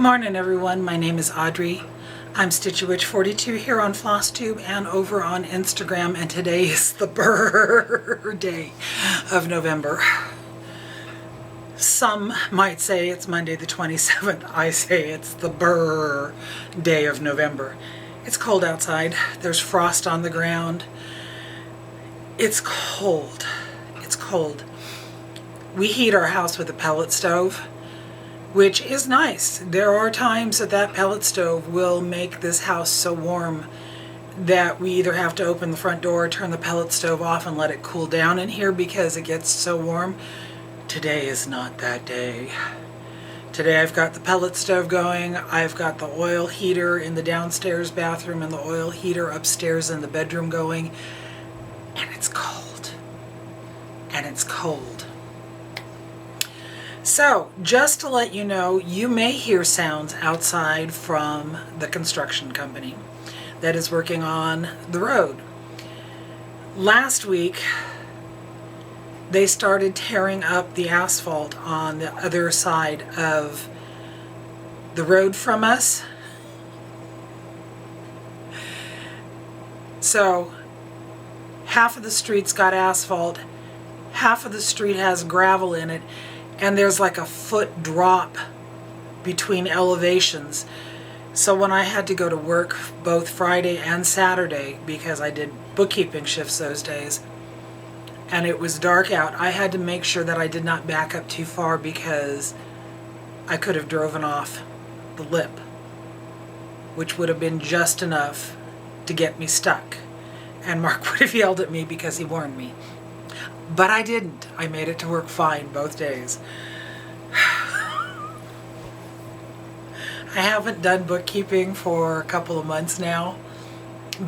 Morning everyone, my name is Audrey. I'm stitchywitch42 here on FlossTube and over on Instagram, and today is the BRRRRRR day of November. Some might say it's Monday the 27th. I say it's the BRRRRRR day of November. It's cold outside. There's frost on the ground. It's cold. It's cold. We heat our house with a pellet stove, which is nice. There are times that that pellet stove will make this house so warm that we either have to open the front door, turn the pellet stove off, and let it cool down in here because it gets so warm. Today is not that day. Today I've got the pellet stove going. I've got the oil heater in the downstairs bathroom and the oil heater upstairs in the bedroom going. And it's cold. And it's cold. So, just to let you know, you may hear sounds outside from the construction company that is working on the road. Last week, they started tearing up the asphalt on the other side of the road from us. So, half of the street's got asphalt, half of the street has gravel in it, and there's like a foot drop between elevations. So when I had to go to work both Friday and Saturday, because I did bookkeeping shifts those days, and it was dark out, I had to make sure that I did not back up too far because I could have driven off the lip, which would have been just enough to get me stuck. And Mark would have yelled at me because he warned me. But I didn't. I made it to work fine both days. I haven't done bookkeeping for a couple of months now.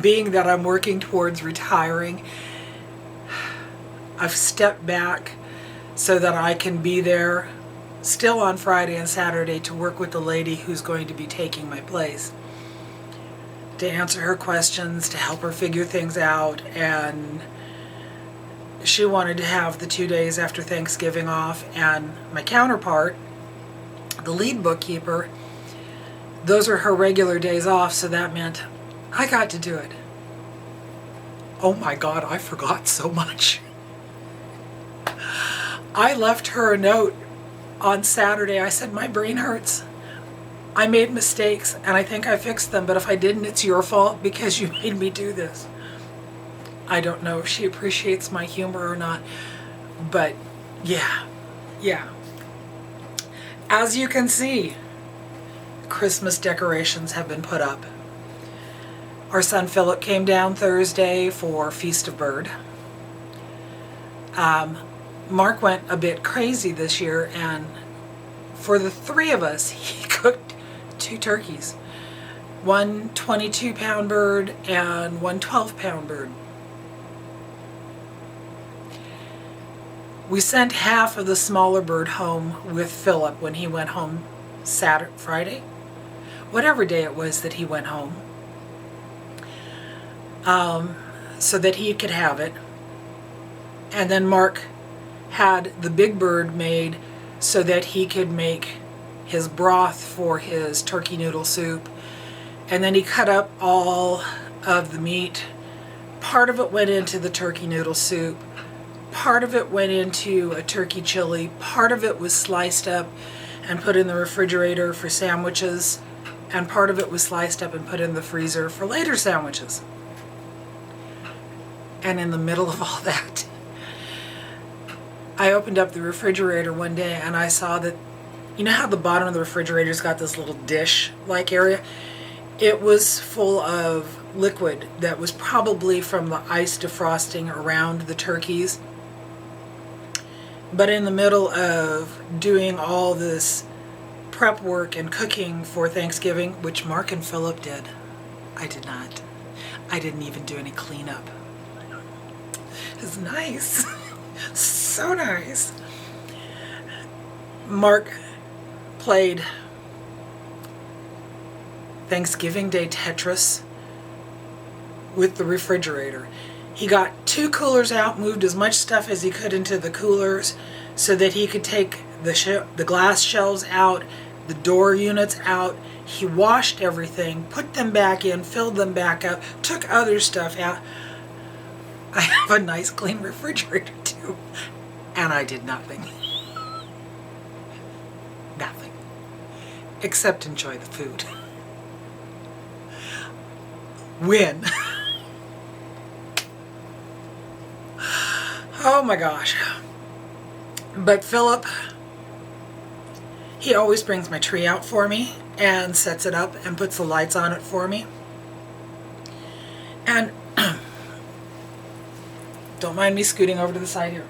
Being that I'm working towards retiring, I've stepped back so that I can be there still on Friday and Saturday to work with the lady who's going to be taking my place, to answer her questions, to help her figure things out. And she wanted to have the 2 days after Thanksgiving off, and my counterpart, the lead bookkeeper, those are her regular days off, so that meant I got to do it. Oh my God, I forgot so much. I left her a note on Saturday. I said, my brain hurts. I made mistakes, and I think I fixed them, but if I didn't, it's your fault because you made me do this. I don't know if she appreciates my humor or not, but yeah. As you can see, Christmas decorations have been put up. Our son Philip came down Thursday for Feast of Bird. Mark went a bit crazy this year, and for the three of us, he cooked 2 turkeys. One 22-pound bird and one 12-pound bird. We sent half of the smaller bird home with Philip when he went home Friday, whatever day it was that he went home, so that he could have it. And then Mark had the big bird made so that he could make his broth for his turkey noodle soup. And then he cut up all of the meat. Part of it went into the turkey noodle soup. Part of it went into a turkey chili. Part of it was sliced up and put in the refrigerator for sandwiches. And part of it was sliced up and put in the freezer for later sandwiches. And in the middle of all that, I opened up the refrigerator one day and I saw that, you know how the bottom of the refrigerator's got this little dish-like area? It was full of liquid that was probably from the ice defrosting around the turkeys. But in the middle of doing all this prep work and cooking for Thanksgiving, which Mark and Philip did, I did not. I didn't even do any cleanup. It was nice. So nice. Mark played Thanksgiving Day Tetris with the refrigerator. He got 2 coolers out, moved as much stuff as he could into the coolers so that he could take the glass shelves out, the door units out. He washed everything, put them back in, filled them back up, took other stuff out. I have a nice clean refrigerator too, and I did nothing. Nothing. Except enjoy the food. Win. Oh my gosh. But Philip, he always brings my tree out for me and sets it up and puts the lights on it for me. And don't mind me scooting over to the side here.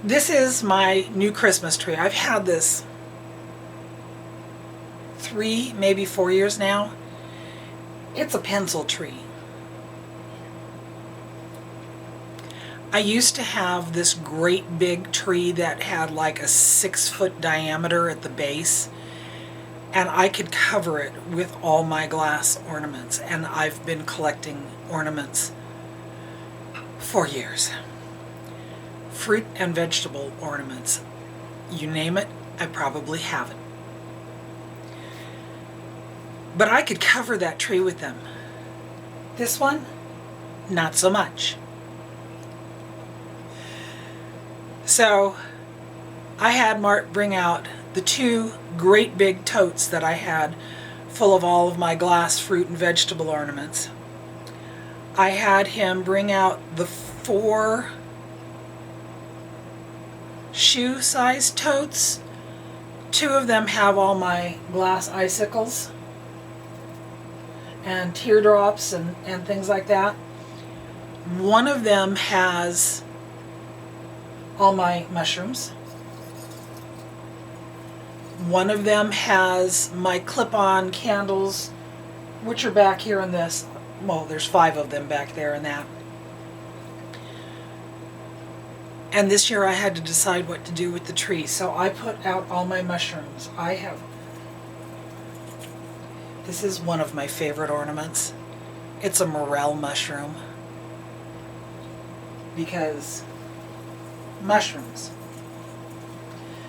This is my new Christmas tree. I've had this 3, maybe 4 years now. It's a pencil tree. I used to have this great big tree that had like a 6-foot diameter at the base, and I could cover it with all my glass ornaments, and I've been collecting ornaments for years. Fruit and vegetable ornaments. You name it, I probably have it. But I could cover that tree with them. This one, not so much. So I had Mark bring out the 2 great big totes that I had full of all of my glass fruit and vegetable ornaments. I had him bring out the 4 shoe-sized totes. 2 of them have all my glass icicles and teardrops and things like that. One of them has all my mushrooms. One of them has my clip-on candles, which are back here in this. Well, there's 5 of them back there in that. And this year I had to decide what to do with the tree, so I put out all my mushrooms. This is one of my favorite ornaments. It's a morel mushroom. Because mushrooms.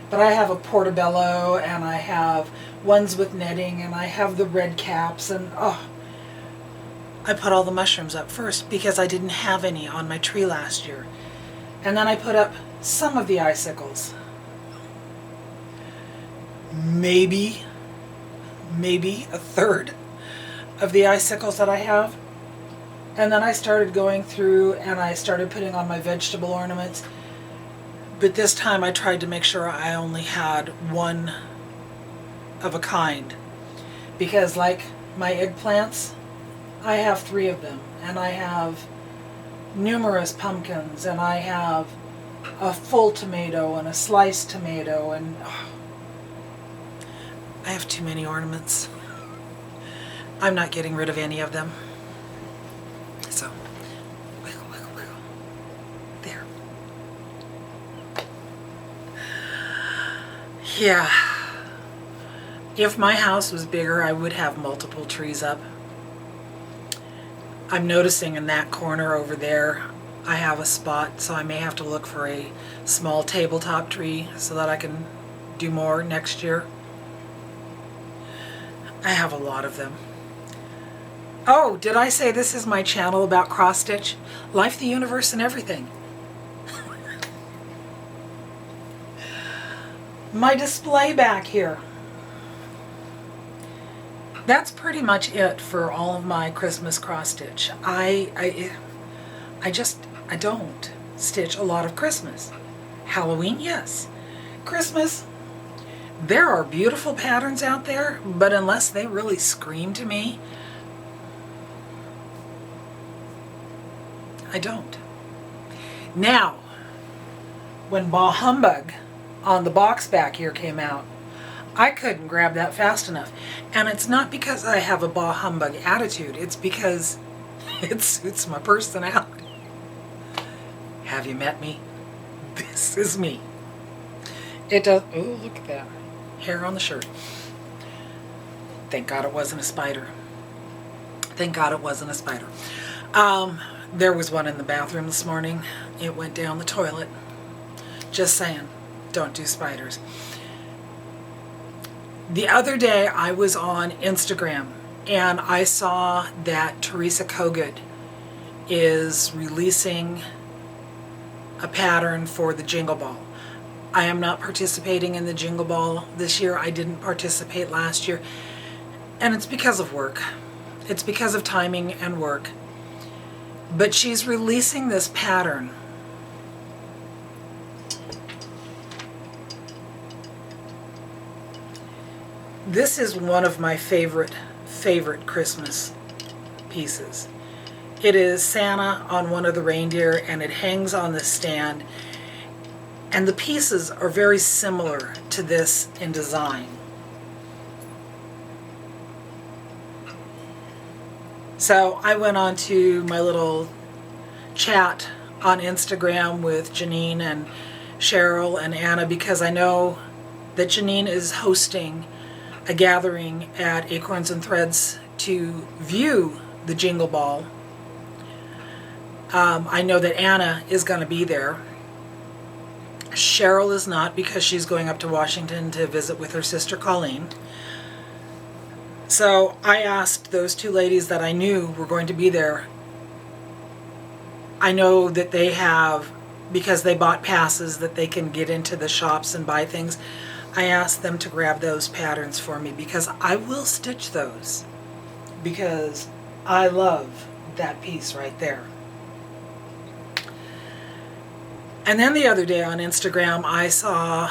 But I have a portobello, and I have ones with netting, and I have the red caps, and I put all the mushrooms up first because I didn't have any on my tree last year. And then I put up some of the icicles. Maybe a third of the icicles that I have. And then I started going through and I started putting on my vegetable ornaments. But this time I tried to make sure I only had one of a kind. Because like my eggplants, I have 3 of them. And I have numerous pumpkins, and I have a full tomato and a sliced tomato, and I have too many ornaments. I'm not getting rid of any of them. So, wiggle, wiggle, wiggle. There. Yeah. If my house was bigger, I would have multiple trees up. I'm noticing in that corner over there, I have a spot, so I may have to look for a small tabletop tree so that I can do more next year. I have a lot of them. Oh, did I say this is my channel about cross stitch? Life, the universe, and everything. My display back here. That's pretty much it for all of my Christmas cross stitch. I don't stitch a lot of Christmas. Halloween, yes. Christmas, there are beautiful patterns out there, but unless they really scream to me, I don't. Now, when Bah Humbug on the box back here came out, I couldn't grab that fast enough. And it's not because I have a bah humbug attitude. It's because it suits my personality. Have you met me? This is me. It does. Oh, look at that. Hair on the shirt. Thank God it wasn't a spider. Thank God it wasn't a spider. There was one in the bathroom this morning. It went down the toilet. Just saying. Don't do spiders. The other day I was on Instagram and I saw that Teresa Kogut is releasing a pattern for the Jingle Ball. I am not participating in the Jingle Ball this year. I didn't participate last year. And it's because of work. It's because of timing and work. But she's releasing this pattern. This is one of my favorite Christmas pieces. It is Santa on one of the reindeer, and it hangs on the stand. And the pieces are very similar to this in design. So I went on to my little chat on Instagram with Janine and Cheryl and Anna, because I know that Janine is hosting a gathering at Acorns and Threads to view the Jingle Ball. I know that Anna is going to be there. Cheryl is not, because she's going up to Washington to visit with her sister Colleen. So I asked those two ladies that I knew were going to be there. I know that they have, because they bought passes, that they can get into the shops and buy things. I asked them to grab those patterns for me, because I will stitch those, because I love that piece right there. And then the other day on Instagram I saw,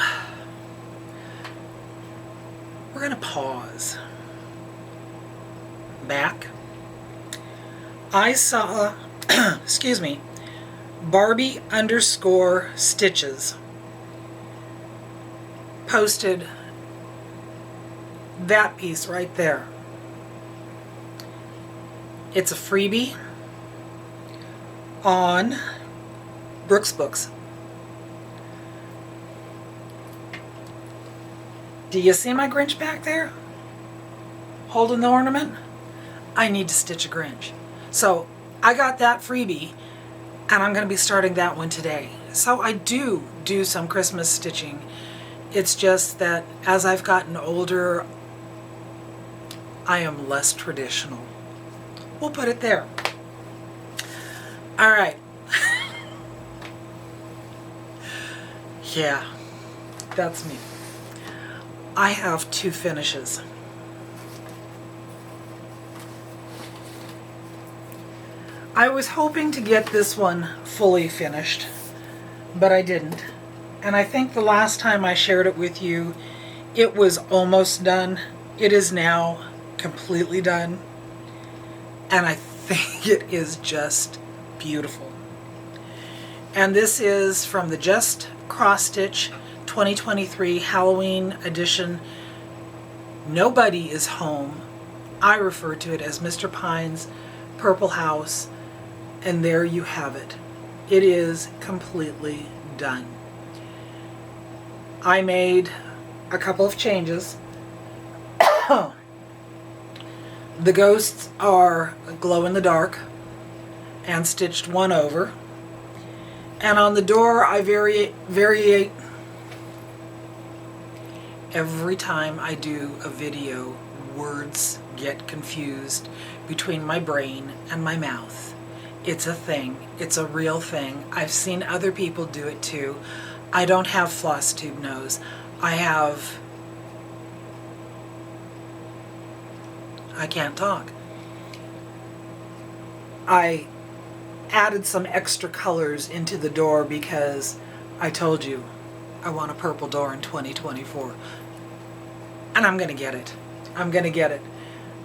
we're going to pause, back. I saw, excuse me, Barbie_stitches posted that piece right there. It's a freebie on Brooks Books. Do you see my Grinch back there holding the ornament? I need to stitch a Grinch. So I got that freebie, and I'm going to be starting that one today. So I do some Christmas stitching. It's just that as I've gotten older, I am less traditional. We'll put it there. All right. Yeah, that's me. I have two finishes. I was hoping to get this one fully finished, but I didn't. And I think the last time I shared it with you, it was almost done. It is now completely done. And I think it is just beautiful. And this is from the Just Cross Stitch 2023 Halloween edition. Nobody is Home. I refer to it as Mr. Pine's Purple House. And there you have it. It is completely done. I made a couple of changes. The ghosts are glow in the dark and stitched one over. And on the door I variate. Every time I do a video, words get confused between my brain and my mouth. It's a thing. It's a real thing. I've seen other people do it too. I don't have floss tube nose. I can't talk. I added some extra colors into the door because I told you I want a purple door in 2024. And I'm going to get it. I'm going to get it.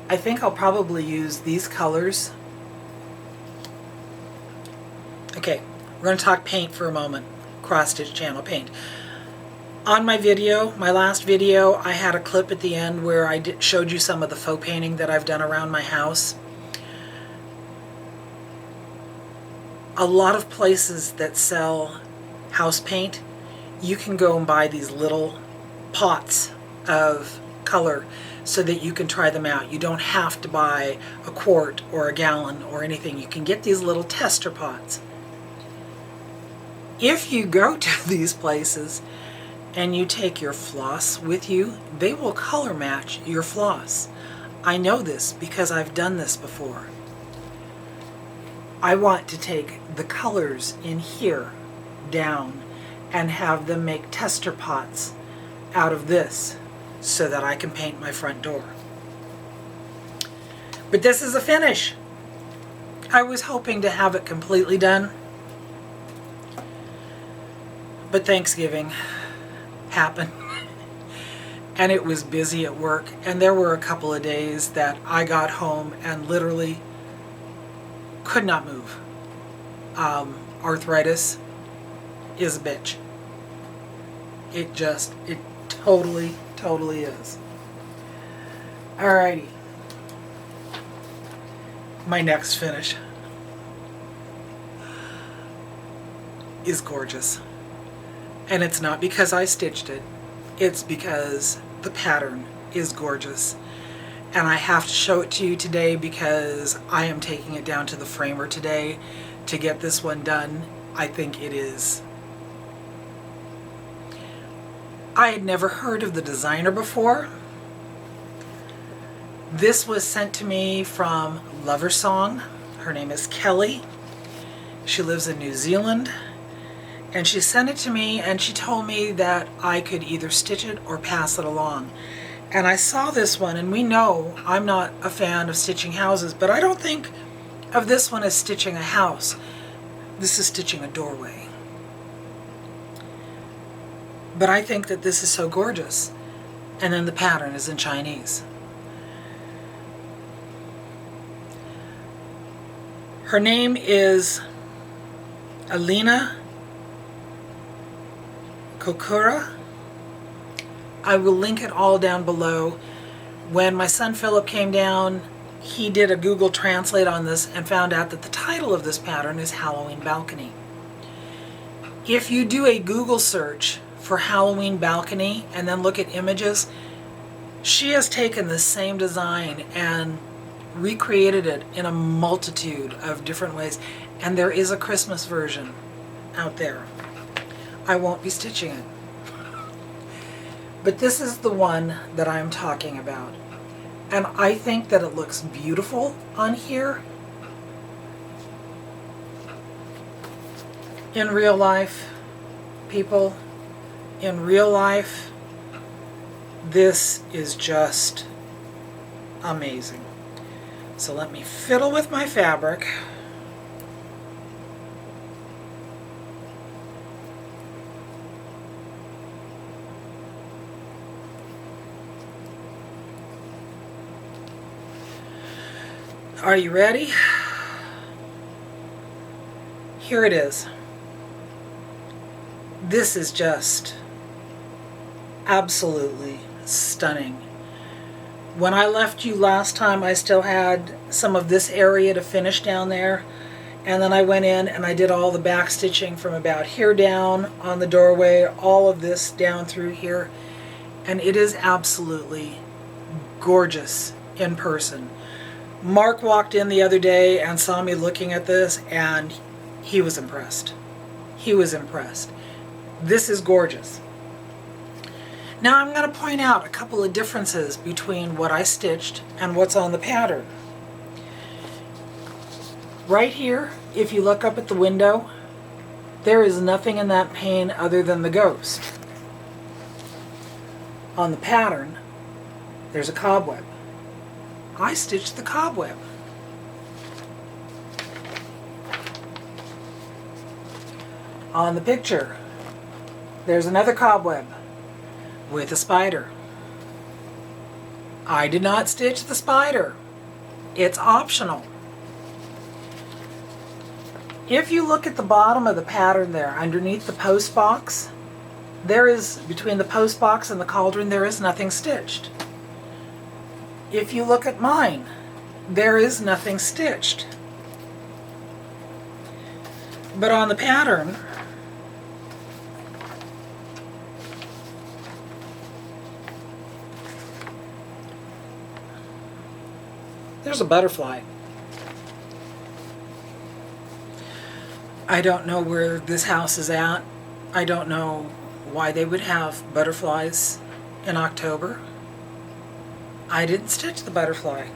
I think I'll probably use these colors. Okay, we're going to talk paint for a moment. Cross Stitch Channel paint. On my video, my last video, I had a clip at the end where I showed you some of the faux painting that I've done around my house. A lot of places that sell house paint, you can go and buy these little pots of color so that you can try them out. You don't have to buy a quart or a gallon or anything. You can get these little tester pots. If you go to these places, and you take your floss with you, they will color match your floss. I know this because I've done this before. I want to take the colors in here down and have them make tester pots out of this so that I can paint my front door. But this is a finish. I was hoping to have it completely done, but Thanksgiving happened and it was busy at work, and there were a couple of days that I got home and literally could not move. Arthritis is a bitch. It totally is. Alrighty. My next finish is gorgeous. And it's not because I stitched it. It's because the pattern is gorgeous. And I have to show it to you today because I am taking it down to the framer today to get this one done. I think it is. I had never heard of the designer before. This was sent to me from Lover Song. Her name is Kelly. She lives in New Zealand. And she sent it to me and she told me that I could either stitch it or pass it along. And I saw this one, and we know I'm not a fan of stitching houses, but I don't think of this one as stitching a house. This is stitching a doorway. But I think that this is so gorgeous. And then the pattern is in Chinese. Her name is Alena Koshkina. I will link it all down below. When my son Philip came down, he did a Google Translate on this and found out that the title of this pattern is Halloween Balcony. If you do a Google search for Halloween Balcony and then look at images, she has taken the same design and recreated it in a multitude of different ways. And there is a Christmas version out there. I won't be stitching it. But this is the one that I'm talking about. And I think that it looks beautiful on here. In real life, people, in real life, this is just amazing. So let me fiddle with my fabric. Are you ready? Here it is. This is just absolutely stunning. When I left you last time, I still had some of this area to finish down there. And then I went in and I did all the back stitching from about here down on the doorway, all of this down through here. And it is absolutely gorgeous in person. Mark walked in the other day and saw me looking at this, and he was impressed. He was impressed. This is gorgeous. Now I'm going to point out a couple of differences between what I stitched and what's on the pattern. Right here, if you look up at the window, there is nothing in that pane other than the ghost. On the pattern, there's a cobweb. I stitched the cobweb. On the picture, there's another cobweb with a spider. I did not stitch the spider. It's optional. If you look at the bottom of the pattern there, underneath the post box, there is, between the post box and the cauldron, there is nothing stitched. If you look at mine, there is nothing stitched. But on the pattern, there's a butterfly. I don't know where this house is at. I don't know why they would have butterflies in October. I didn't stitch the butterfly.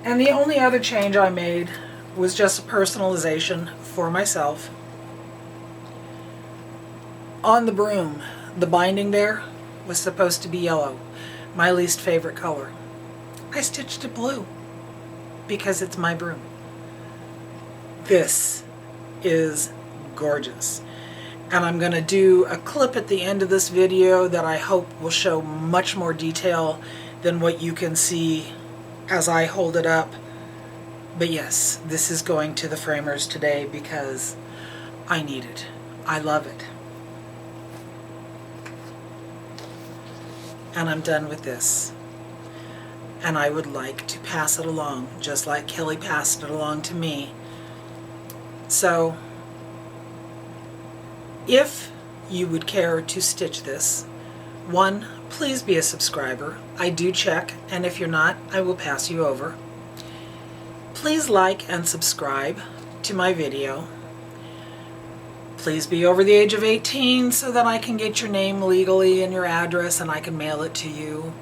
And the only other change I made was just a personalization for myself. On the broom, the binding there was supposed to be yellow, my least favorite color. I stitched it blue because it's my broom. This is gorgeous. And I'm going to do a clip at the end of this video that I hope will show much more detail than what you can see as I hold it up. But yes, this is going to the framers today because I need it. I love it. And I'm done with this. And I would like to pass it along, just like Kelly passed it along to me. So, if you would care to stitch this, one, please be a subscriber. I do check, and if you're not, I will pass you over. Please like and subscribe to my video. Please be over the age of 18 so that I can get your name legally and your address and I can mail it to you.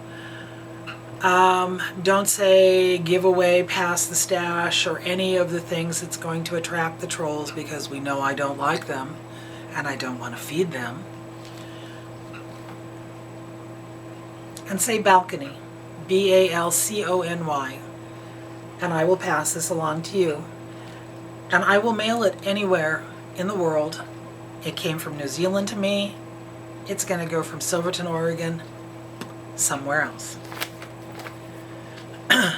Don't say giveaway, pass the stash, or any of the things that's going to attract the trolls, because we know I don't like them and I don't want to feed them. And say balcony, B-A-L-C-O-N-Y, and I will pass this along to you. And I will mail it anywhere in the world. It came from New Zealand to me. It's going to go from Silverton, Oregon, somewhere else.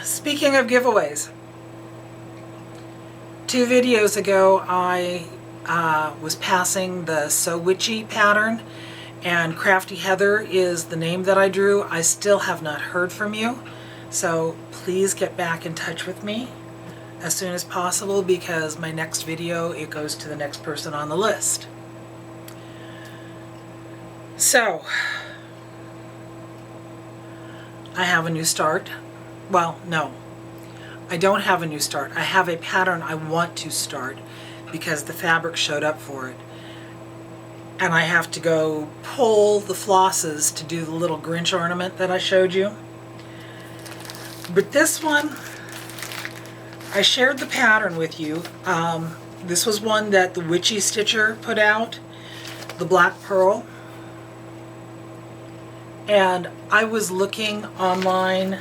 Speaking of giveaways, 2 videos ago I was passing the So Witchy pattern, and Crafty Heather is the name that I drew. I still have not heard from you, so please get back in touch with me as soon as possible, because my next video, it goes to the next person on the list. So, I have a new start. Well, no, I don't have a new start. I have a pattern I want to start because the fabric showed up for it. And I have to go pull the flosses to do the little Grinch ornament that I showed you. But this one, I shared the pattern with you. This was one that the Witchy Stitcher put out, the Black Pearl. And I was looking online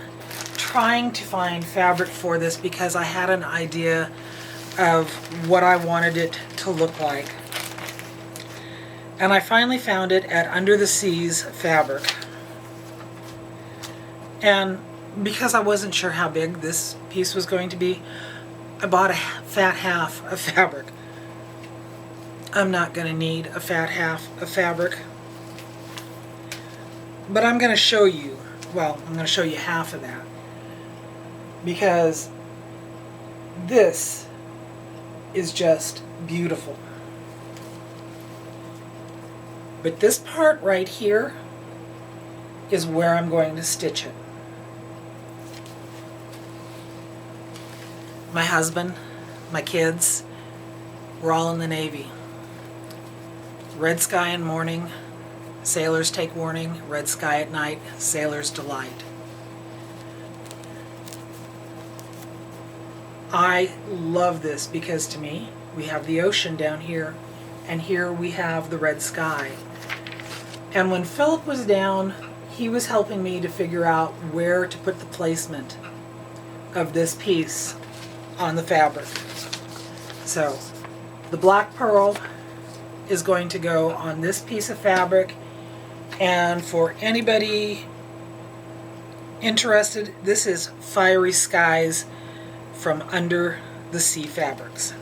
trying to find fabric for this because I had an idea of what I wanted it to look like. And I finally found it at Under the Seas Fabric. And because I wasn't sure how big this piece was going to be, I bought a fat half of fabric. I'm not going to need a fat half of fabric. But I'm going to show you, well, I'm going to show you half of that. Because this is just beautiful. But this part right here is where I'm going to stitch it. My husband, my kids, we're all in the Navy. Red sky in morning, sailors take warning. Red sky at night, sailors delight. I love this because to me, we have the ocean down here, and here we have the red sky. And when Philip was down, he was helping me to figure out where to put the placement of this piece on the fabric. So, the Black Pearl is going to go on this piece of fabric, and for anybody interested, this is Fiery Skies from Under the Sea Fabrics.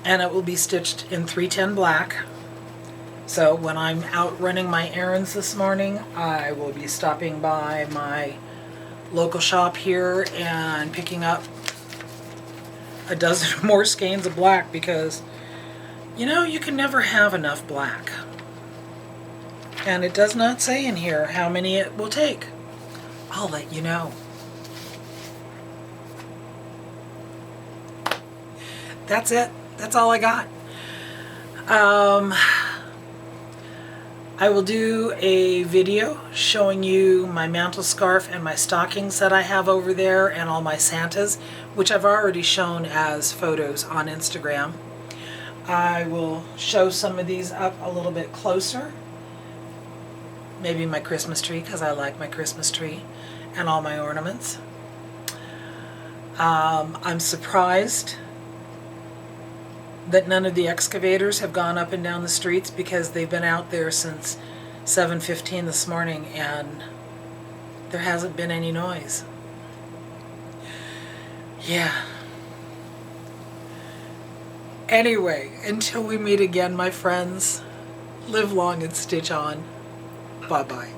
And it will be stitched in 310 black. So when I'm out running my errands this morning, I will be stopping by my local shop here and picking up a dozen or more skeins of black, because you know, you can never have enough black. And it does not say in here how many it will take. I'll let you know. That's it. That's all I got. I will do a video showing you my mantle scarf and my stockings that I have over there and all my Santas, which I've already shown as photos on Instagram. I will show some of these up a little bit closer. Maybe my Christmas tree, because I like my Christmas tree, and all my ornaments. I'm surprised that none of the excavators have gone up and down the streets, because they've been out there since 7:15 this morning and there hasn't been any noise. Yeah. Anyway, until we meet again, my friends, live long and stitch on. Bye-bye.